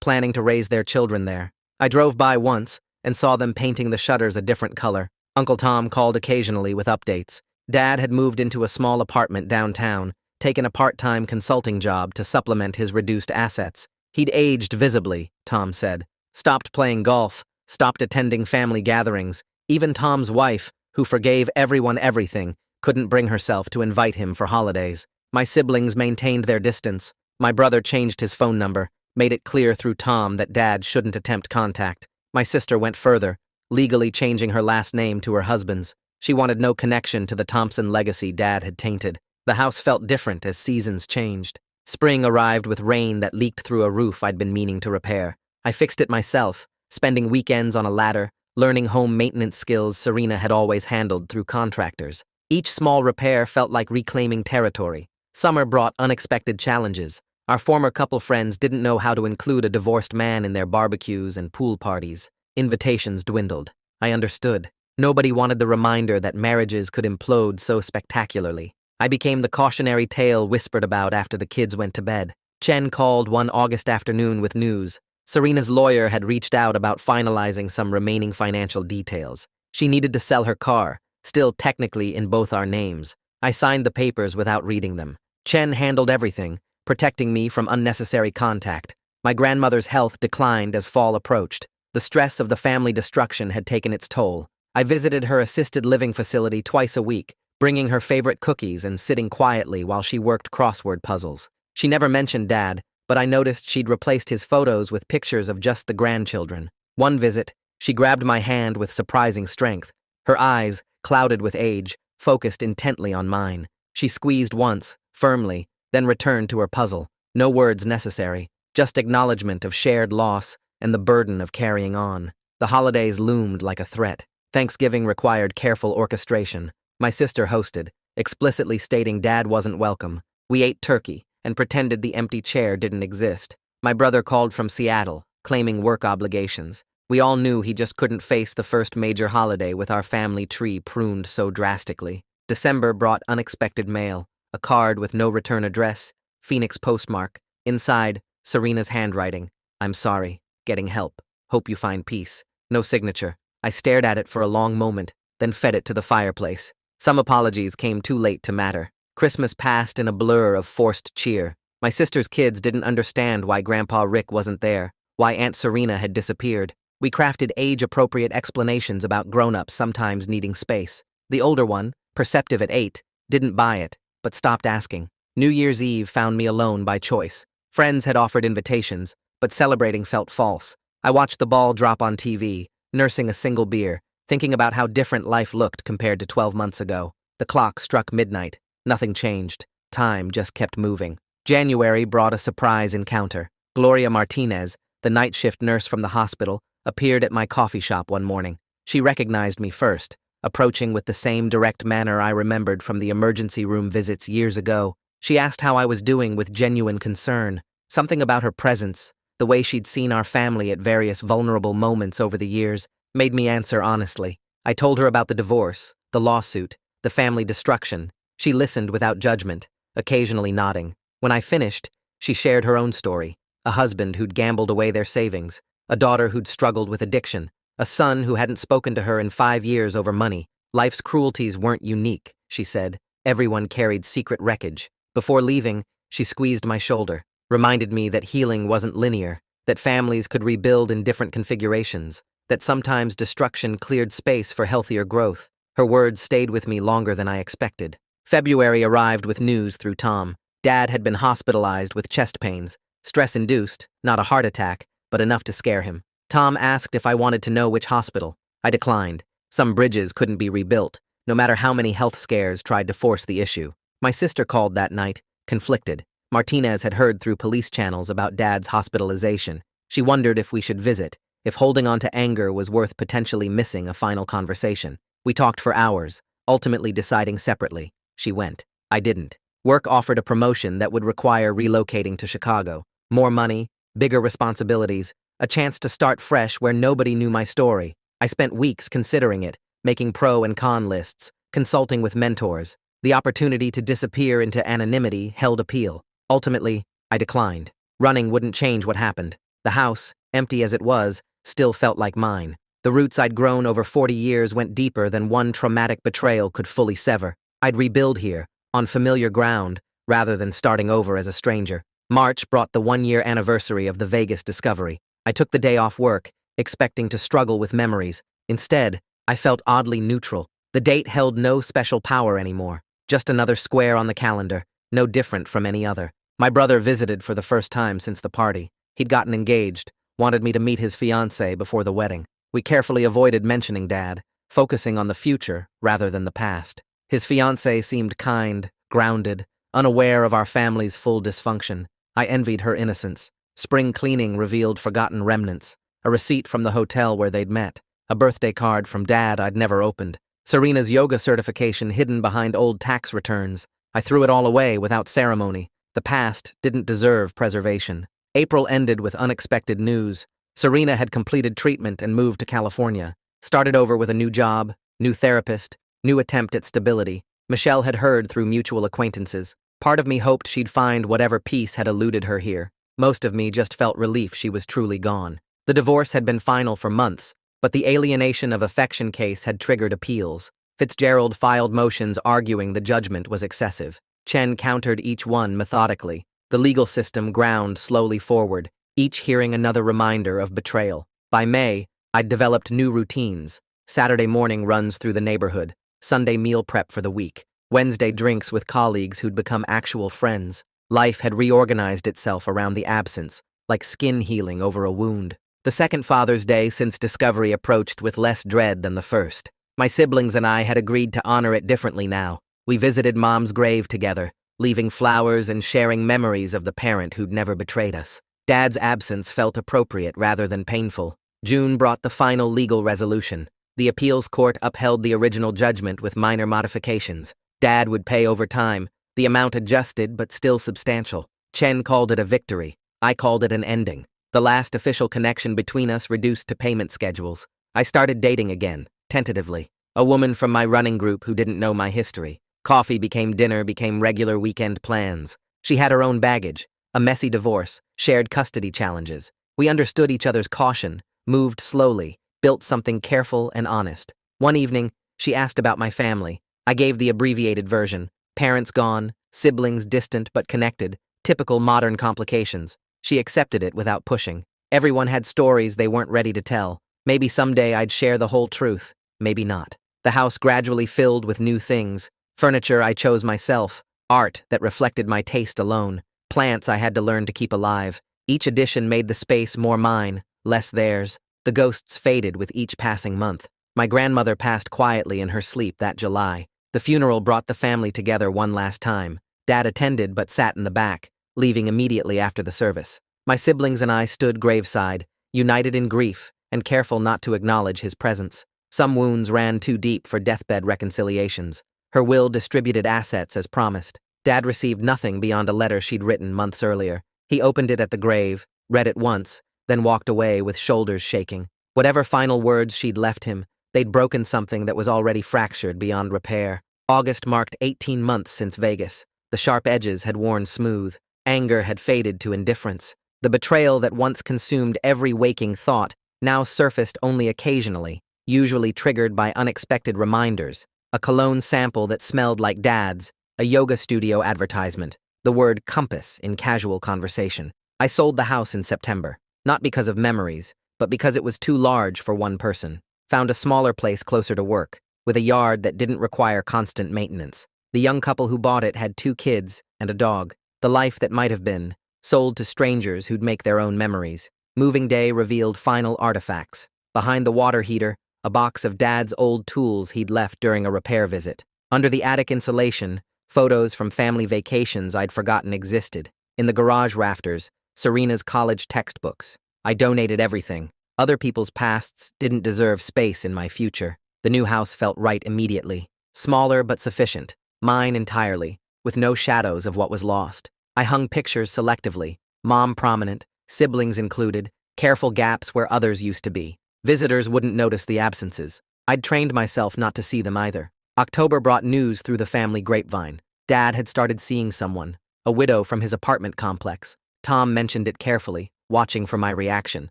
planning to raise their children there. I drove by once and saw them painting the shutters a different color. Uncle Tom called occasionally with updates. Dad had moved into a small apartment downtown, taken a part-time consulting job to supplement his reduced assets. He'd aged visibly, Tom said. Stopped playing golf, stopped attending family gatherings. Even Tom's wife, who forgave everyone everything, couldn't bring herself to invite him for holidays. My siblings maintained their distance. My brother changed his phone number, made it clear through Tom that Dad shouldn't attempt contact. My sister went further, legally changing her last name to her husband's. She wanted no connection to the Thompson legacy Dad had tainted. The house felt different as seasons changed. Spring arrived with rain that leaked through a roof I'd been meaning to repair. I fixed it myself, spending weekends on a ladder, learning home maintenance skills Serena had always handled through contractors. Each small repair felt like reclaiming territory. Summer brought unexpected challenges. Our former couple friends didn't know how to include a divorced man in their barbecues and pool parties. Invitations dwindled. I understood. Nobody wanted the reminder that marriages could implode so spectacularly. I became the cautionary tale whispered about after the kids went to bed. Chen called one August afternoon with news. Serena's lawyer had reached out about finalizing some remaining financial details. She needed to sell her car, still technically in both our names. I signed the papers without reading them. Chen handled everything, protecting me from unnecessary contact. My grandmother's health declined as fall approached. The stress of the family destruction had taken its toll. I visited her assisted living facility twice a week, bringing her favorite cookies and sitting quietly while she worked crossword puzzles. She never mentioned Dad, but I noticed she'd replaced his photos with pictures of just the grandchildren. One visit, she grabbed my hand with surprising strength. Her eyes, clouded with age, focused intently on mine. She squeezed once, firmly, then returned to her puzzle. No words necessary, just acknowledgement of shared loss and the burden of carrying on. The holidays loomed like a threat. Thanksgiving required careful orchestration. My sister hosted, explicitly stating Dad wasn't welcome. We ate turkey and pretended the empty chair didn't exist. My brother called from Seattle, claiming work obligations. We all knew he just couldn't face the first major holiday with our family tree pruned so drastically. December brought unexpected mail, a card with no return address, Phoenix postmark. Inside, Serena's handwriting. I'm sorry, getting help. Hope you find peace. No signature. I stared at it for a long moment, then fed it to the fireplace. Some apologies came too late to matter. Christmas passed in a blur of forced cheer. My sister's kids didn't understand why Grandpa Rick wasn't there, why Aunt Serena had disappeared. We crafted age-appropriate explanations about grown-ups sometimes needing space. The older one, perceptive at 8, didn't buy it, but stopped asking. New Year's Eve found me alone by choice. Friends had offered invitations, but celebrating felt false. I watched the ball drop on TV, nursing a single beer, thinking about how different life looked compared to 12 months ago. The clock struck midnight. Nothing changed. Time just kept moving. January brought a surprise encounter. Gloria Martinez, the night shift nurse from the hospital, appeared at my coffee shop one morning. She recognized me first, approaching with the same direct manner I remembered from the emergency room visits years ago. She asked how I was doing with genuine concern. Something about her presence, the way she'd seen our family at various vulnerable moments over the years, made me answer honestly. I told her about the divorce, the lawsuit, the family destruction. She listened without judgment, occasionally nodding. When I finished, she shared her own story. A husband who'd gambled away their savings, a daughter who'd struggled with addiction, a son who hadn't spoken to her in 5 years over money. Life's cruelties weren't unique, she said. Everyone carried secret wreckage. Before leaving, she squeezed my shoulder, reminded me that healing wasn't linear, that families could rebuild in different configurations, that sometimes destruction cleared space for healthier growth. Her words stayed with me longer than I expected. February arrived with news through Tom. Dad had been hospitalized with chest pains, stress-induced, not a heart attack, but enough to scare him. Tom asked if I wanted to know which hospital. I declined. Some bridges couldn't be rebuilt, no matter how many health scares tried to force the issue. My sister called that night, conflicted. Martinez had heard through police channels about Dad's hospitalization. She wondered if we should visit, if holding on to anger was worth potentially missing a final conversation. We talked for hours, ultimately deciding separately. She went. I didn't. Work offered a promotion that would require relocating to Chicago. More money, bigger responsibilities, a chance to start fresh where nobody knew my story. I spent weeks considering it, making pro and con lists, consulting with mentors. The opportunity to disappear into anonymity held appeal. Ultimately, I declined. Running wouldn't change what happened. The house, empty as it was, still felt like mine. The roots I'd grown over 40 years went deeper than one traumatic betrayal could fully sever. I'd rebuild here, on familiar ground, rather than starting over as a stranger. March brought the one-year anniversary of the Vegas discovery. I took the day off work, expecting to struggle with memories. Instead, I felt oddly neutral. The date held no special power anymore, just another square on the calendar, no different from any other. My brother visited for the first time since the party. He'd gotten engaged, wanted me to meet his fiancée before the wedding. We carefully avoided mentioning Dad, focusing on the future rather than the past. His fiancée seemed kind, grounded, unaware of our family's full dysfunction. I envied her innocence. Spring cleaning revealed forgotten remnants, a receipt from the hotel where they'd met, a birthday card from Dad I'd never opened, Serena's yoga certification hidden behind old tax returns. I threw it all away without ceremony. The past didn't deserve preservation. April ended with unexpected news. Serena had completed treatment and moved to California, started over with a new job, new therapist, new attempt at stability. Michelle had heard through mutual acquaintances. Part of me hoped she'd find whatever peace had eluded her here. Most of me just felt relief she was truly gone. The divorce had been final for months, but the alienation of affection case had triggered appeals. Fitzgerald filed motions arguing the judgment was excessive. Chen countered each one methodically. The legal system ground slowly forward, each hearing another reminder of betrayal. By May, I'd developed new routines. Saturday morning runs through the neighborhood, Sunday meal prep for the week, Wednesday drinks with colleagues who'd become actual friends. Life had reorganized itself around the absence, like skin healing over a wound. The second Father's Day since discovery approached with less dread than the first. My siblings and I had agreed to honor it differently now. We visited Mom's grave together, leaving flowers and sharing memories of the parent who'd never betrayed us. Dad's absence felt appropriate rather than painful. June brought the final legal resolution. The appeals court upheld the original judgment with minor modifications. Dad would pay over time, the amount adjusted but still substantial. Chen called it a victory. I called it an ending. The last official connection between us reduced to payment schedules. I started dating again, tentatively. A woman from my running group who didn't know my history. Coffee became dinner, became regular weekend plans. She had her own baggage, a messy divorce, shared custody challenges. We understood each other's caution, moved slowly, built something careful and honest. One evening, she asked about my family. I gave the abbreviated version. Parents gone, siblings distant but connected, typical modern complications. She accepted it without pushing. Everyone had stories they weren't ready to tell. Maybe someday I'd share the whole truth, maybe not. The house gradually filled with new things. Furniture I chose myself, art that reflected my taste alone, plants I had to learn to keep alive. Each addition made the space more mine, less theirs. The ghosts faded with each passing month. My grandmother passed quietly in her sleep that July. The funeral brought the family together one last time. Dad attended but sat in the back, leaving immediately after the service. My siblings and I stood graveside, united in grief and careful not to acknowledge his presence. Some wounds ran too deep for deathbed reconciliations. Her will distributed assets as promised. Dad received nothing beyond a letter she'd written months earlier. He opened it at the grave, read it once, then walked away with shoulders shaking. Whatever final words she'd left him, they'd broken something that was already fractured beyond repair. August marked 18 months since Vegas. The sharp edges had worn smooth. Anger had faded to indifference. The betrayal that once consumed every waking thought now surfaced only occasionally, usually triggered by unexpected reminders. A cologne sample that smelled like Dad's, a yoga studio advertisement, the word compass in casual conversation. I sold the house in September, not because of memories, but because it was too large for one person. Found a smaller place closer to work, with a yard that didn't require constant maintenance. The young couple who bought it had 2 kids and a dog. The life that might have been, sold to strangers who'd make their own memories. Moving day revealed final artifacts. Behind the water heater, a box of Dad's old tools he'd left during a repair visit. Under the attic insulation, photos from family vacations I'd forgotten existed. In the garage rafters, Serena's college textbooks. I donated everything. Other people's pasts didn't deserve space in my future. The new house felt right immediately. Smaller but sufficient. Mine entirely, with no shadows of what was lost. I hung pictures selectively. Mom prominent, siblings included, careful gaps where others used to be. Visitors wouldn't notice the absences. I'd trained myself not to see them either. October brought news through the family grapevine. Dad had started seeing someone, a widow from his apartment complex. Tom mentioned it carefully, watching for my reaction.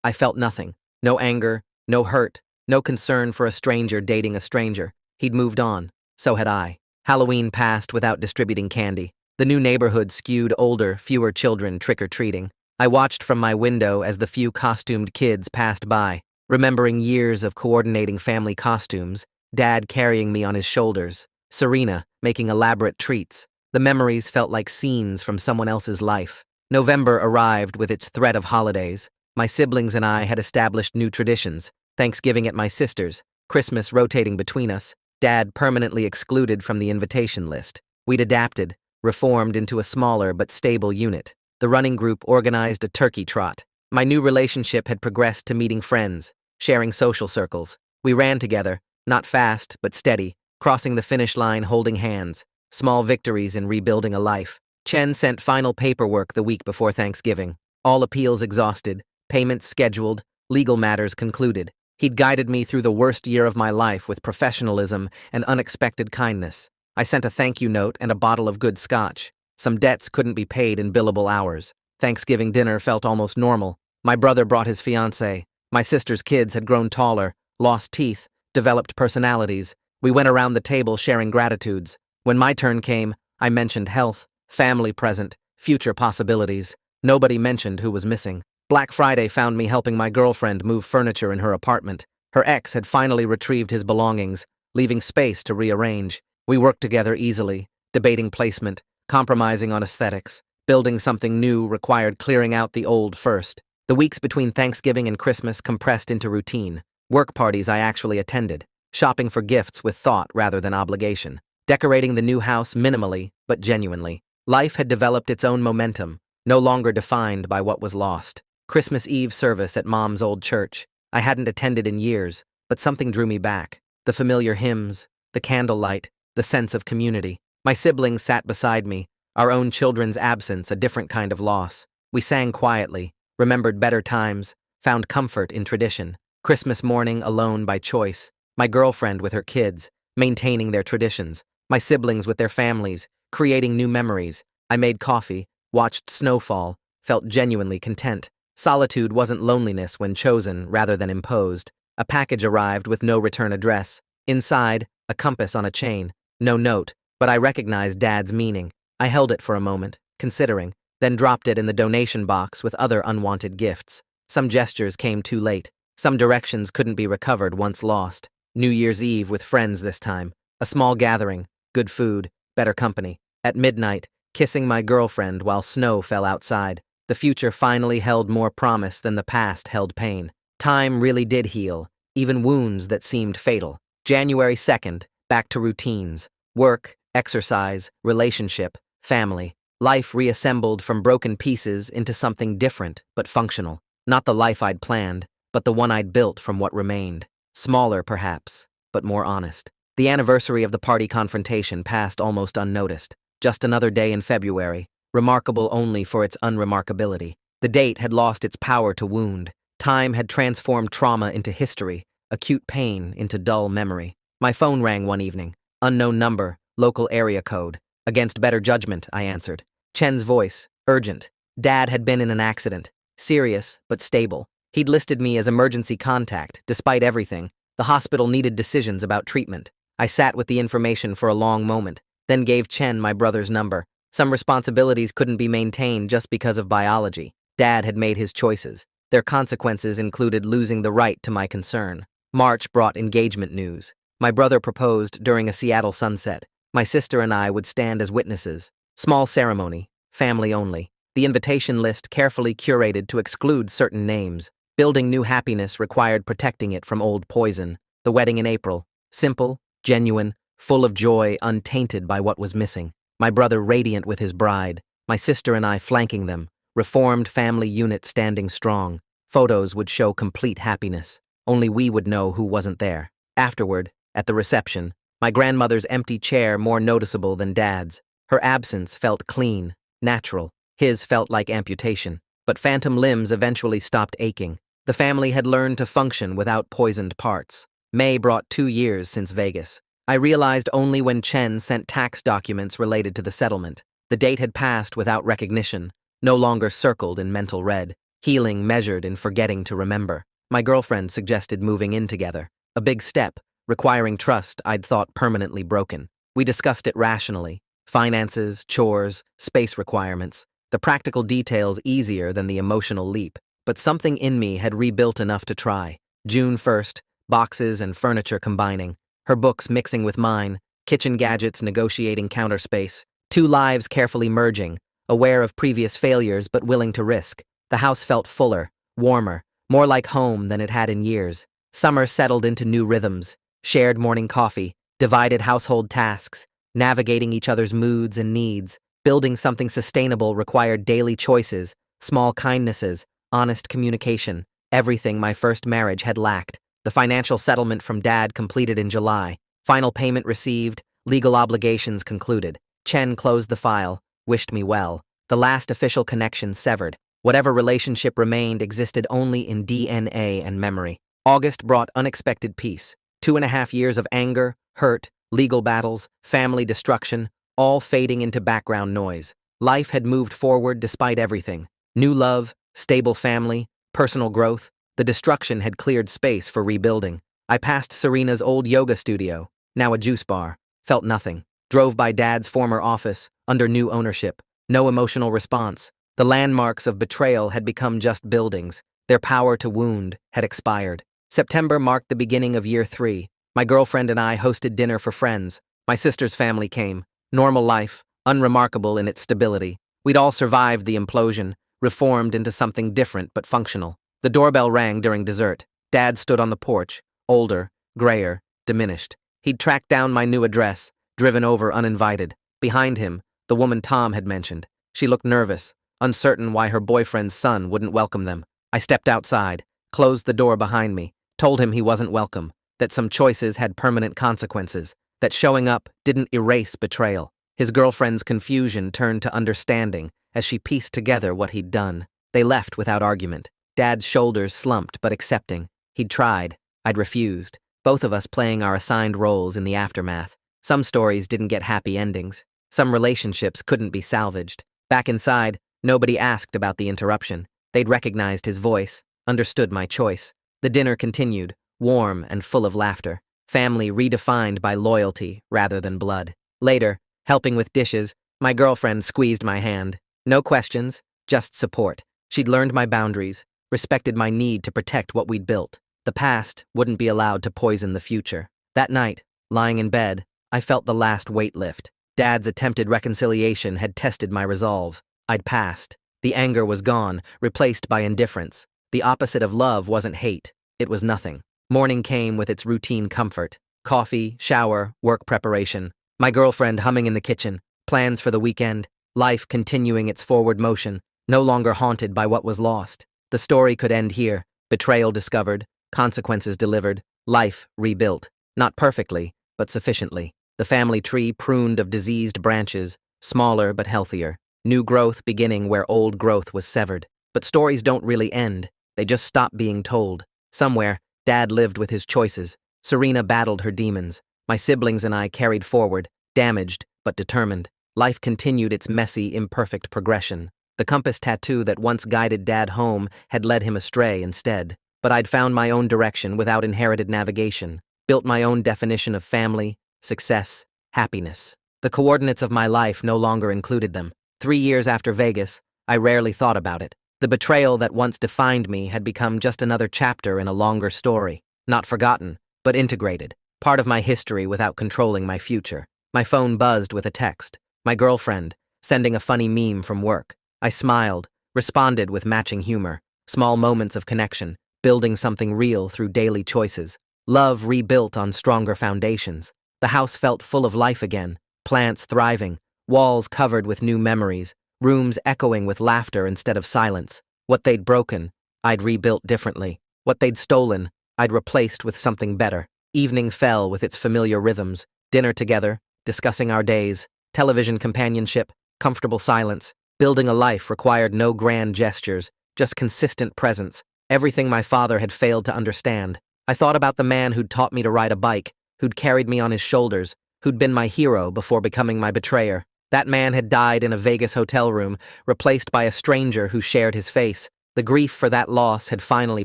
I felt nothing. No anger, no hurt, no concern for a stranger dating a stranger. He'd moved on. So had I. Halloween passed without distributing candy. The new neighborhood skewed older, fewer children trick-or-treating. I watched from my window as the few costumed kids passed by, remembering years of coordinating family costumes, Dad carrying me on his shoulders, Serena making elaborate treats. The memories felt like scenes from someone else's life. November arrived with its threat of holidays. My siblings and I had established new traditions, Thanksgiving at my sister's, Christmas rotating between us, Dad permanently excluded from the invitation list. We'd adapted, reformed into a smaller but stable unit. The running group organized a turkey trot. My new relationship had progressed to meeting friends, sharing social circles. We ran together, not fast but steady, crossing the finish line holding hands, small victories in rebuilding a life. Chen sent final paperwork the week before Thanksgiving. All appeals exhausted, payments scheduled, legal matters concluded. He'd guided me through the worst year of my life with professionalism and unexpected kindness. I sent a thank you note and a bottle of good scotch. Some debts couldn't be paid in billable hours. Thanksgiving dinner felt almost normal. My brother brought his fiancée. My sister's kids had grown taller, lost teeth, developed personalities. We went around the table sharing gratitudes. When my turn came, I mentioned health, family present, future possibilities. Nobody mentioned who was missing. Black Friday found me helping my girlfriend move furniture in her apartment. Her ex had finally retrieved his belongings, leaving space to rearrange. We worked together easily, debating placement, compromising on aesthetics. Building something new required clearing out the old first. The weeks between Thanksgiving and Christmas compressed into routine. Work parties I actually attended. Shopping for gifts with thought rather than obligation. Decorating the new house minimally, but genuinely. Life had developed its own momentum, no longer defined by what was lost. Christmas Eve service at Mom's old church. I hadn't attended in years, but something drew me back. The familiar hymns, the candlelight, the sense of community. My siblings sat beside me, our own children's absence a different kind of loss. We sang quietly, remembered better times, found comfort in tradition. Christmas morning alone by choice. My girlfriend with her kids, maintaining their traditions. My siblings with their families, creating new memories. I made coffee, watched snowfall, felt genuinely content. Solitude wasn't loneliness when chosen rather than imposed. A package arrived with no return address. Inside, a compass on a chain. No note, but I recognized Dad's meaning. I held it for a moment, considering, then dropped it in the donation box with other unwanted gifts. Some gestures came too late. Some directions couldn't be recovered once lost. New Year's Eve with friends this time. A small gathering, good food, better company. At midnight, kissing my girlfriend while snow fell outside. The future finally held more promise than the past held pain. Time really did heal, even wounds that seemed fatal. January 2nd, back to routines. Work, exercise, relationship, family. Life reassembled from broken pieces into something different but functional. Not the life I'd planned, but the one I'd built from what remained. Smaller, perhaps, but more honest. The anniversary of the party confrontation passed almost unnoticed. Just another day in February, remarkable only for its unremarkability. The date had lost its power to wound. Time had transformed trauma into history, acute pain into dull memory. My phone rang one evening. Unknown number, local area code. Against better judgment, I answered. Chen's voice, urgent. Dad had been in an accident. Serious, but stable. He'd listed me as emergency contact, despite everything. The hospital needed decisions about treatment. I sat with the information for a long moment, then gave Chen my brother's number. Some responsibilities couldn't be maintained just because of biology. Dad had made his choices. Their consequences included losing the right to my concern. March brought engagement news. My brother proposed during a Seattle sunset. My sister and I would stand as witnesses. Small ceremony, family only. The invitation list carefully curated to exclude certain names. Building new happiness required protecting it from old poison. The wedding in April. Simple, genuine, full of joy, untainted by what was missing. My brother radiant with his bride. My sister and I flanking them. Reformed family unit standing strong. Photos would show complete happiness. Only we would know who wasn't there. Afterward, at the reception, my grandmother's empty chair more noticeable than Dad's. Her absence felt clean, natural. His felt like amputation. But phantom limbs eventually stopped aching. The family had learned to function without poisoned parts. May brought 2 years since Vegas. I realized only when Chen sent tax documents related to the settlement. The date had passed without recognition, no longer circled in mental red, healing measured in forgetting to remember. My girlfriend suggested moving in together, a big step, requiring trust I'd thought permanently broken. We discussed it rationally: finances, chores, space requirements, the practical details easier than the emotional leap. But something in me had rebuilt enough to try. June 1st, boxes and furniture combining, her books mixing with mine, kitchen gadgets negotiating counter space, two lives carefully merging, aware of previous failures but willing to risk. The house felt fuller, warmer, more like home than it had in years. Summer settled into new rhythms: shared morning coffee, divided household tasks, navigating each other's moods and needs. Building something sustainable required daily choices, small kindnesses, honest communication, everything my first marriage had lacked. The financial settlement from Dad completed in July. Final payment received, legal obligations concluded. Chen closed the file, wished me well. The last official connection severed. Whatever relationship remained existed only in DNA and memory. August brought unexpected peace. 2.5 years of anger, hurt, legal battles, family destruction, all fading into background noise. Life had moved forward despite everything. New love, stable family, personal growth. The destruction had cleared space for rebuilding. I passed Serena's old yoga studio, now a juice bar. Felt nothing. Drove by Dad's former office, under new ownership. No emotional response. The landmarks of betrayal had become just buildings. Their power to wound had expired. September marked the beginning of year 3. My girlfriend and I hosted dinner for friends. My sister's family came. Normal life, unremarkable in its stability. We'd all survived the implosion, reformed into something different but functional. The doorbell rang during dessert. Dad stood on the porch, older, grayer, diminished. He'd tracked down my new address, driven over uninvited. Behind him, the woman Tom had mentioned. She looked nervous, uncertain why her boyfriend's son wouldn't welcome them. I stepped outside, closed the door behind me, told him he wasn't welcome, that some choices had permanent consequences, that showing up didn't erase betrayal. His girlfriend's confusion turned to understanding as she pieced together what he'd done. They left without argument. Dad's shoulders slumped but accepting. He'd tried. I'd refused. Both of us playing our assigned roles in the aftermath. Some stories didn't get happy endings. Some relationships couldn't be salvaged. Back inside, nobody asked about the interruption. They'd recognized his voice, understood my choice. The dinner continued, warm and full of laughter. Family redefined by loyalty rather than blood. Later, helping with dishes, my girlfriend squeezed my hand. No questions, just support. She'd learned my boundaries, respected my need to protect what we'd built. The past wouldn't be allowed to poison the future. That night, lying in bed, I felt the last weight lift. Dad's attempted reconciliation had tested my resolve. I'd passed. The anger was gone, replaced by indifference. The opposite of love wasn't hate. It was nothing. Morning came with its routine comfort. Coffee, shower, work preparation. My girlfriend humming in the kitchen. Plans for the weekend. Life continuing its forward motion, no longer haunted by what was lost. The story could end here. Betrayal discovered, consequences delivered, life rebuilt. Not perfectly, but sufficiently. The family tree pruned of diseased branches, smaller but healthier. New growth beginning where old growth was severed. But stories don't really end. They just stop being told. Somewhere, Dad lived with his choices. Serena battled her demons. My siblings and I carried forward, damaged but determined. Life continued its messy, imperfect progression. The compass tattoo that once guided Dad home had led him astray instead. But I'd found my own direction without inherited navigation, built my own definition of family, success, happiness. The coordinates of my life no longer included them. 3 years after Vegas, I rarely thought about it. The betrayal that once defined me had become just another chapter in a longer story. Not forgotten, but integrated. Part of my history without controlling my future. My phone buzzed with a text. My girlfriend, sending a funny meme from work. I smiled, responded with matching humor. Small moments of connection, building something real through daily choices. Love rebuilt on stronger foundations. The house felt full of life again, plants thriving, walls covered with new memories, rooms echoing with laughter instead of silence. What they'd broken, I'd rebuilt differently. What they'd stolen, I'd replaced with something better. Evening fell with its familiar rhythms. Dinner together, discussing our days, television companionship, comfortable silence. Building a life required no grand gestures, just consistent presence. Everything my father had failed to understand. I thought about the man who'd taught me to ride a bike, who'd carried me on his shoulders, who'd been my hero before becoming my betrayer. That man had died in a Vegas hotel room, replaced by a stranger who shared his face. The grief for that loss had finally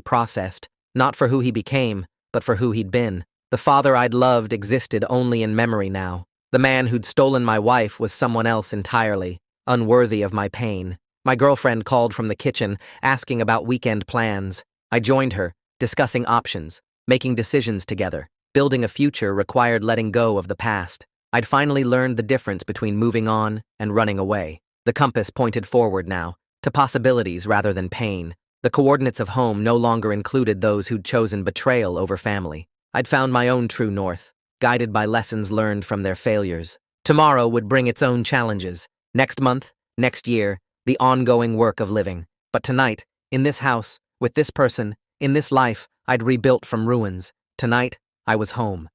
processed, not for who he became, but for who he'd been. The father I'd loved existed only in memory now. The man who'd stolen my wife was someone else entirely, unworthy of my pain. My girlfriend called from the kitchen, asking about weekend plans. I joined her, discussing options, making decisions together. Building a future required letting go of the past. I'd finally learned the difference between moving on and running away. The compass pointed forward now, to possibilities rather than pain. The coordinates of home no longer included those who'd chosen betrayal over family. I'd found my own true north, guided by lessons learned from their failures. Tomorrow would bring its own challenges. Next month, next year, the ongoing work of living. But tonight, in this house, with this person, in this life I'd rebuilt from ruins, tonight I was home.